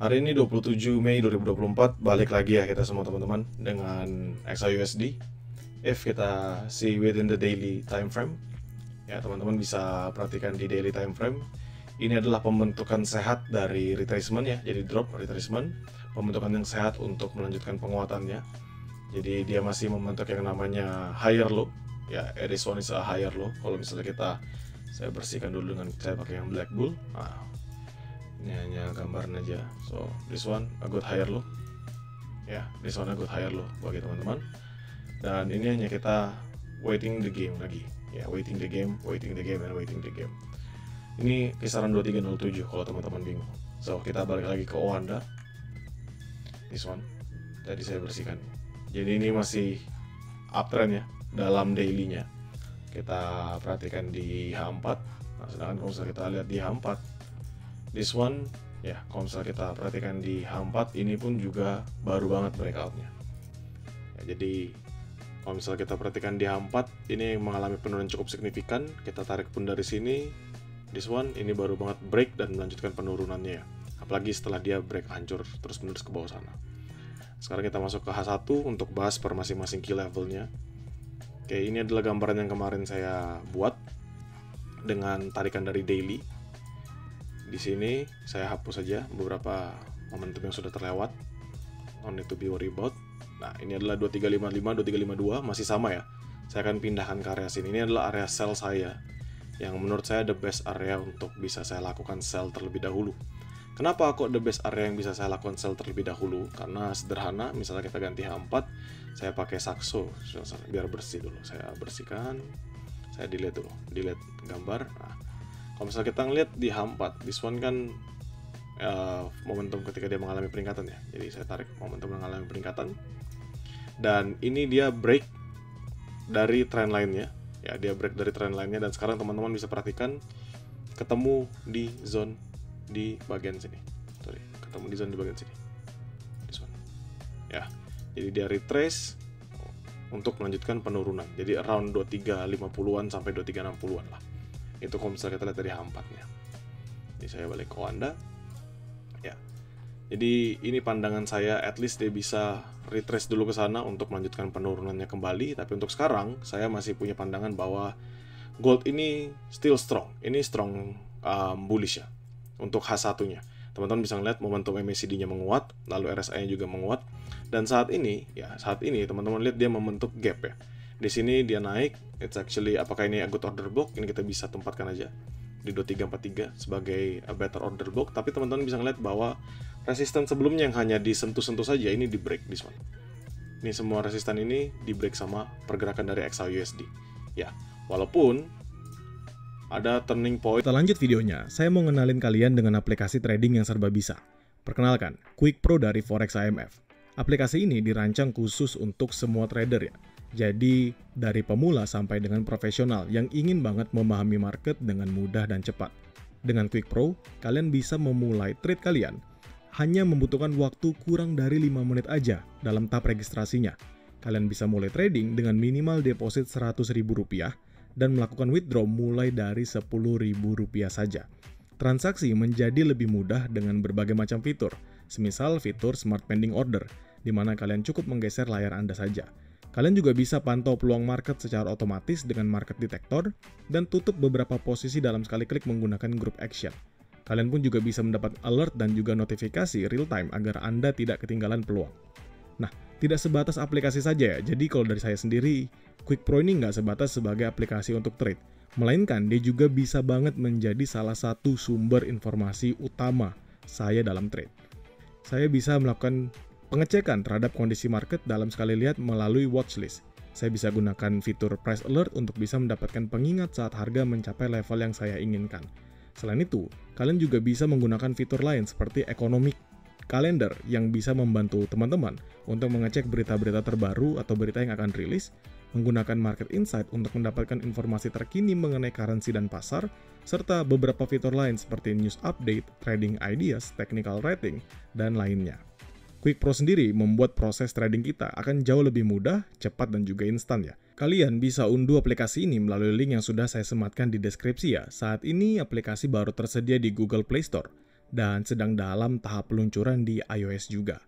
Hari ini 27 Mei 2024, balik lagi ya kita semua teman-teman dengan XAUSD. If kita see within the daily time frame, ya teman-teman bisa perhatikan di daily time frame. Ini adalah pembentukan sehat dari retracement ya, jadi drop retracement, pembentukan yang sehat untuk melanjutkan penguatannya. Jadi dia masih membentuk yang namanya higher low, ya this one is a higher low. Kalau misalnya saya bersihkan dulu dengan saya pakai yang black bull. Nah, ini hanya gambaran aja. So this one a good higher low, ya this one a good higher low bagi teman-teman. Dan ini hanya kita waiting the game lagi, ya waiting the game and waiting the game. Ini kisaran 2307 kalau teman-teman bingung. So kita balik lagi ke Owanda. This one tadi saya bersihkan. Jadi ini masih uptrend ya dalam daily-nya. Kita perhatikan di H4. Nah, sedangkan kalau misalnya kita lihat di H4, this one ya, kalau misalnya kita perhatikan di H4 ini pun juga baru banget breakout-nya. Ya, jadi kalau misalnya kita perhatikan di H4 ini mengalami penurunan cukup signifikan. Kita tarik pun dari sini, this one ini baru banget break dan melanjutkan penurunannya ya. Apalagi setelah dia break hancur terus menerus ke bawah sana. Sekarang kita masuk ke H1 untuk bahas per masing-masing key levelnya. Oke, ini adalah gambaran yang kemarin saya buat dengan tarikan dari daily. Di sini saya hapus saja beberapa momentum yang sudah terlewat. No need to be worry about. Nah, ini adalah 2355, 2352 masih sama ya. Saya akan pindahkan ke area sini. Ini adalah area sell saya yang menurut saya the best area untuk bisa saya lakukan sell terlebih dahulu. Kenapa kok the best area yang bisa saya lakukan sell terlebih dahulu? Karena sederhana, misalnya kita ganti H4, saya pakai Saxo biar bersih dulu. Saya bersihkan, saya delete dulu, delete gambar. Nah, kalau misalnya kita ngeliat di H4, this one kan momentum ketika dia mengalami peningkatan ya. Jadi saya tarik momentum mengalami peningkatan. Dan ini dia break dari trend line-nya. Ya, dia break dari trend line-nya dan sekarang teman-teman bisa perhatikan ketemu di zone di bagian sini. Ketemu di zone di bagian sini. This one. Ya. Jadi dia retrace untuk melanjutkan penurunan. Jadi around 2350-an sampai 2360-an lah. Itu kalau misalnya kita lihat dari H4-nya. Jadi saya balik ke Owanda. Ya. Jadi ini pandangan saya, at least dia bisa retrace dulu ke sana untuk melanjutkan penurunannya kembali. Tapi untuk sekarang saya masih punya pandangan bahwa gold ini still strong. Ini strong bullish ya untuk H1-nya. Teman-teman bisa ngeliat momentum MACD-nya menguat, lalu RSI-nya juga menguat. Dan saat ini teman-teman lihat dia membentuk gap ya. Di sini dia naik, it's actually apakah ini a good order block? Ini kita bisa tempatkan aja di 2343 sebagai a better order block, tapi teman-teman bisa ngeliat bahwa resisten sebelumnya yang hanya disentuh-sentuh saja ini di break this one. Ini semua resisten ini di break sama pergerakan dari XAUSD. Ya, walaupun ada turning point. Kita lanjut videonya, saya mau ngenalin kalian dengan aplikasi trading yang serba bisa. Perkenalkan, Quick Pro dari Forex IMF. Aplikasi ini dirancang khusus untuk semua trader ya. Jadi, dari pemula sampai dengan profesional yang ingin banget memahami market dengan mudah dan cepat. Dengan Quick Pro, kalian bisa memulai trade kalian hanya membutuhkan waktu kurang dari 5 menit aja dalam tahap registrasinya. Kalian bisa mulai trading dengan minimal deposit Rp100.000 dan melakukan withdraw mulai dari Rp10.000 saja. Transaksi menjadi lebih mudah dengan berbagai macam fitur, semisal fitur Smart Pending Order, di mana kalian cukup menggeser layar Anda saja. Kalian juga bisa pantau peluang market secara otomatis dengan Market Detector, dan tutup beberapa posisi dalam sekali klik menggunakan Group Action. Kalian pun juga bisa mendapat alert dan juga notifikasi real time agar Anda tidak ketinggalan peluang. Nah, tidak sebatas aplikasi saja ya, jadi kalau dari saya sendiri, Quick Pro ini nggak sebatas sebagai aplikasi untuk trade, melainkan dia juga bisa banget menjadi salah satu sumber informasi utama saya dalam trade. Saya bisa melakukan pengecekan terhadap kondisi market dalam sekali lihat melalui watchlist. Saya bisa gunakan fitur Price Alert untuk bisa mendapatkan pengingat saat harga mencapai level yang saya inginkan. Selain itu, kalian juga bisa menggunakan fitur lain seperti Economic Calendar yang bisa membantu teman-teman untuk mengecek berita-berita terbaru atau berita yang akan rilis, menggunakan Market Insight untuk mendapatkan informasi terkini mengenai currency dan pasar, serta beberapa fitur lain seperti News Update, Trading Ideas, Technical Rating, dan lainnya. Quick Pro sendiri membuat proses trading kita akan jauh lebih mudah, cepat, dan juga instan ya. Kalian bisa unduh aplikasi ini melalui link yang sudah saya sematkan di deskripsi ya. Saat ini aplikasi baru tersedia di Google Play Store. dan sedang dalam tahap peluncuran di iOS juga.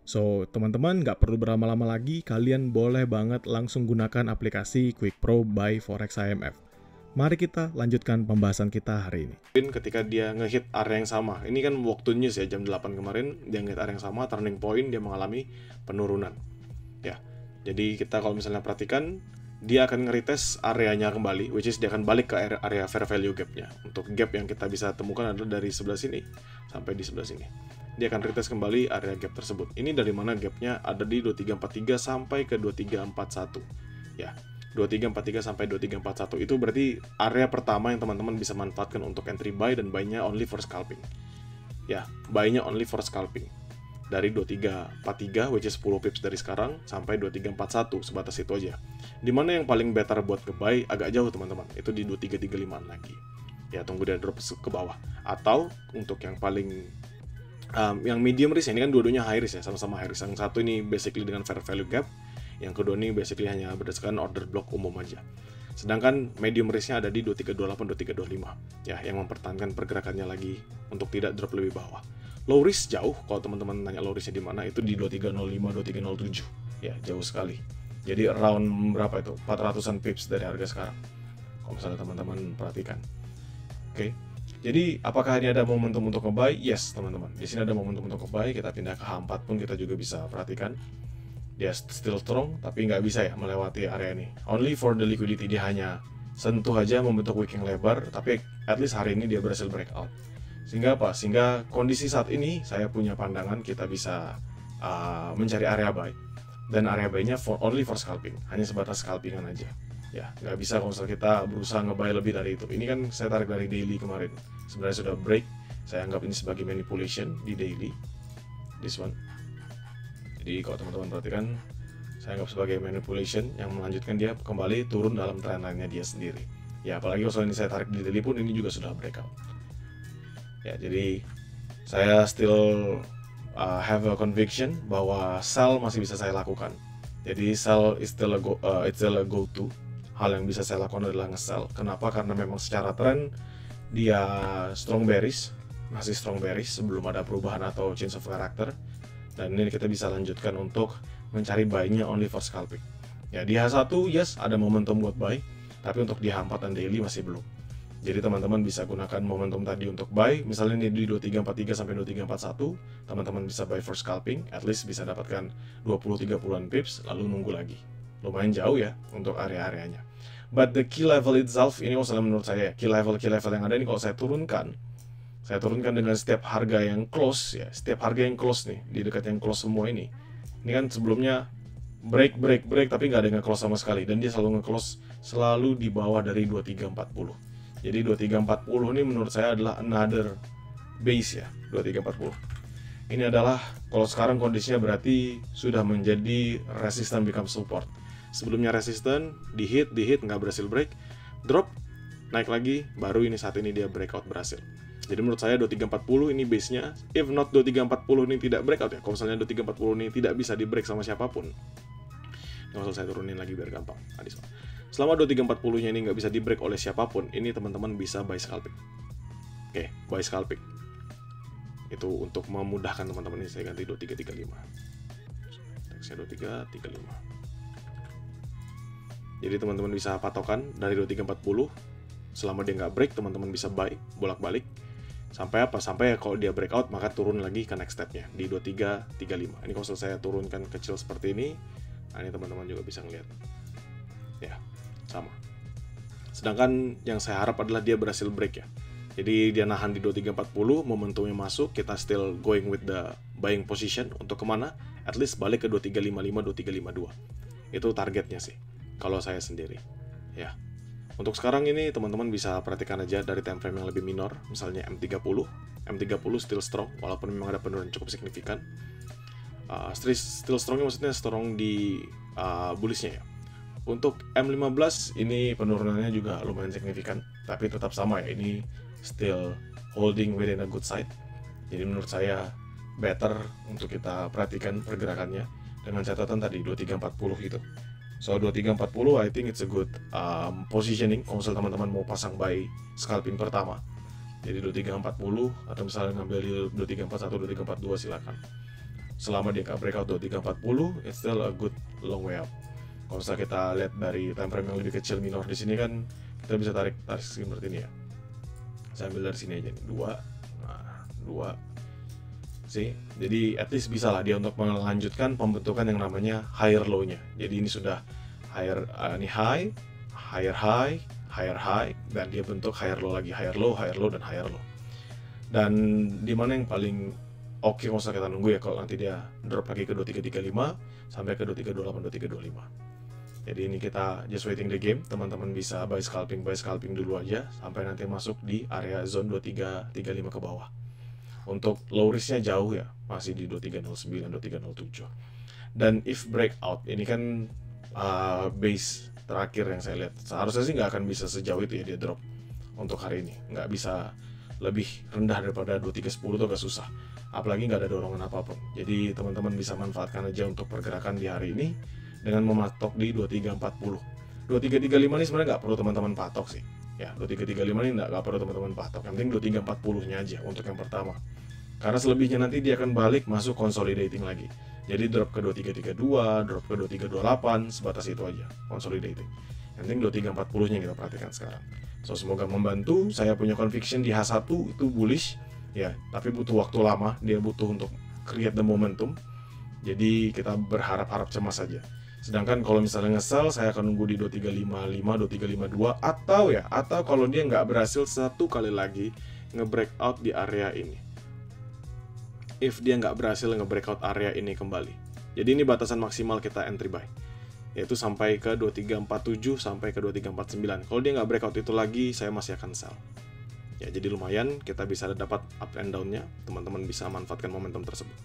So, teman-teman nggak perlu berlama-lama lagi, kalian boleh banget langsung gunakan aplikasi Quick Pro by Forex IMF. Mari kita lanjutkan pembahasan kita hari ini. Ketika dia ngehit area yang sama, ini kan waktu news ya, jam 8 kemarin, dia ngehit area yang sama, turning point, dia mengalami penurunan. Ya, jadi kita kalau misalnya perhatikan, dia akan nge-retest areanya kembali, which is dia akan balik ke area fair value gap-nya. Untuk gap yang kita bisa temukan adalah dari sebelah sini sampai di sebelah sini. Dia akan retest kembali area gap tersebut. Ini dari mana gapnya? Ada di 2343 sampai ke 2341. Ya, 2343 sampai 2341 itu berarti area pertama yang teman-teman bisa manfaatkan untuk entry buy dan buy-nya only for scalping. Ya, buy-nya only for scalping. Dari 2343, which is 10 pips dari sekarang, sampai 2341, sebatas itu aja. Dimana yang paling better buat nge-buy agak jauh teman-teman, itu di 2335 lagi. Ya, tunggu dia drop ke bawah. Atau untuk yang paling yang medium risk, ini kan dua-duanya high risk ya, sama-sama high risk. Yang satu ini basically dengan fair value gap, yang kedua ini basically hanya berdasarkan order block umum aja. Sedangkan medium risk-nya ada di 2328, 2325, ya, yang mempertahankan pergerakannya lagi untuk tidak drop lebih bawah. Low risk jauh, kalau teman-teman nanya low risk-nya di mana, itu di 2305, 2307, ya, jauh sekali. Jadi around berapa itu? 400-an pips dari harga sekarang, kalau misalnya teman-teman perhatikan. Oke. Jadi, apakah ini ada momentum untuk nge-buy? Yes, teman-teman. Di sini ada momentum untuk nge-buy. Kita pindah ke H4 pun kita juga bisa perhatikan. Dia still strong, tapi nggak bisa ya melewati area ini. Only for the liquidity, dia hanya sentuh aja membentuk wick yang lebar, tapi at least hari ini dia berhasil breakout. Sehingga apa? Sehingga kondisi saat ini saya punya pandangan kita bisa mencari area buy. Dan area buy-nya only for scalping, hanya sebatas scalpingan aja. Ya, nggak bisa kalau misalnya kita berusaha nge-buy lebih dari itu. Ini kan saya tarik dari daily kemarin. Sebenarnya sudah break. Saya anggap ini sebagai manipulation di daily. This one. Jadi kalau teman-teman perhatikan, saya anggap sebagai manipulation yang melanjutkan dia kembali turun dalam trend line-nya dia sendiri. Ya, apalagi kalau ini saya tarik di daily pun ini juga sudah breakout. Ya, jadi saya still have a conviction bahwa sell masih bisa saya lakukan. Jadi sell is still a go-to. Hal yang bisa saya lakukan adalah nge-sell. Kenapa? Karena memang secara tren dia strong bearish, masih strong bearish sebelum ada perubahan atau change of character. Dan ini kita bisa lanjutkan untuk mencari buy-nya only for scalping. Ya, di H1 yes ada momentum buat buy, tapi untuk di H4 dan daily masih belum. Jadi teman-teman bisa gunakan momentum tadi untuk buy. Misalnya ini di 2343 sampai 2341, teman-teman bisa buy for scalping, at least bisa dapatkan 20-30an pips, lalu nunggu lagi. Lumayan jauh ya untuk area-areanya. But the key level itself, ini kalau menurut saya, key level yang ada ini kalau saya turunkan dengan setiap harga yang close ya, setiap harga yang close nih, di dekat yang close semua ini. Ini kan sebelumnya break tapi nggak ada nge-close sama sekali, dan dia selalu nge-close selalu di bawah dari 2340. Jadi 2340 ini menurut saya adalah another base ya, 2340. Ini adalah kalau sekarang kondisinya berarti sudah menjadi resistance become support. Sebelumnya resistance, di hit nggak berhasil break, drop, naik lagi, baru ini saat ini dia breakout berhasil. Jadi menurut saya 2340 ini base-nya, if not 2340 ini tidak breakout ya, kalau misalnya 2340 ini tidak bisa di break sama siapapun, nggak usah saya turunin lagi biar gampang. Selama 2340-nya ini nggak bisa di break oleh siapapun, ini teman-teman bisa buy scalping. Oke, buy scalping. Itu untuk memudahkan teman-teman, ini saya ganti 2335. Teksnya 2335. Jadi teman-teman bisa patokan dari 2340, selama dia nggak break, teman-teman bisa buy, bolak-balik. Sampai apa? Sampai kalau dia breakout, maka turun lagi ke next step-nya, di 2335. Ini kalau saya turunkan kecil seperti ini, nah ini teman-teman juga bisa ngeliat. Ya, sama. Sedangkan yang saya harap adalah dia berhasil break ya. Jadi dia nahan di 2340, momentumnya masuk, kita still going with the buying position. Untuk kemana? At least balik ke 2355, 2352. Itu targetnya sih, kalau saya sendiri. Ya. Untuk sekarang ini teman-teman bisa perhatikan aja dari time frame yang lebih minor, misalnya M30. M30 still strong, walaupun memang ada penurunan cukup signifikan. Still strongnya maksudnya strong di bullishnya ya. Untuk M15 ini penurunannya juga lumayan signifikan, tapi tetap sama ya, ini still holding within a good side. Jadi menurut saya better untuk kita perhatikan pergerakannya dengan catatan tadi 2340 itu. So 2340 I think it's a good positioning kalau misalnya teman-teman mau pasang buy scalping pertama. Jadi 2340 atau misalnya ngambil di 2341, 2342 silakan. Selama dia nggak breakout 2340, it's still a good long way up. Kalau misalnya kita lihat dari time frame yang lebih kecil minor di sini kan, kita bisa tarik seperti ini ya. Saya ambil dari sini aja nih, 2. See? Jadi at least bisa lah dia untuk melanjutkan pembentukan yang namanya higher low-nya. Jadi ini sudah ini high, higher high, dan dia bentuk higher low lagi, higher low, dan higher low. Dan di mana yang paling oke kalau kita nunggu ya, kalau nanti dia drop lagi ke 2335 sampai ke 2328, 2325. Jadi ini kita just waiting the game, teman-teman bisa buy scalping dulu aja sampai nanti masuk di area zone 2335 ke bawah. Untuk low risknya jauh ya, masih di 2309, 2307. Dan if breakout, ini kan base terakhir yang saya lihat, seharusnya sih nggak akan bisa sejauh itu ya dia drop untuk hari ini. Nggak bisa lebih rendah daripada 2310 itu agak susah, apalagi nggak ada dorongan apapun. Jadi teman-teman bisa manfaatkan aja untuk pergerakan di hari ini dengan mematok di 2340. 2335 ini sebenarnya nggak perlu teman-teman patok sih ya, 2335 ini nggak perlu teman-teman patok, yang penting 2340 nya aja untuk yang pertama, karena selebihnya nanti dia akan balik masuk consolidating lagi. Jadi drop ke 2332, drop ke 2328, sebatas itu aja consolidating. Yang penting 2340 nya kita perhatikan sekarang. So semoga membantu. Saya punya conviction di H1 itu bullish ya, tapi butuh waktu lama, dia butuh untuk create the momentum. Jadi kita berharap-harap cemas saja. Sedangkan kalau misalnya nge-sell, saya akan nunggu di 2355, 2352, atau kalau dia nggak berhasil satu kali lagi nge-breakout di area ini. If dia nggak berhasil nge-breakout area ini kembali. Jadi ini batasan maksimal kita entry buy, yaitu sampai ke 2347 sampai ke 2349. Kalau dia nggak breakout itu lagi, saya masih akan sell. Ya, jadi lumayan kita bisa dapat up and down-nya. Teman-teman bisa manfaatkan momentum tersebut.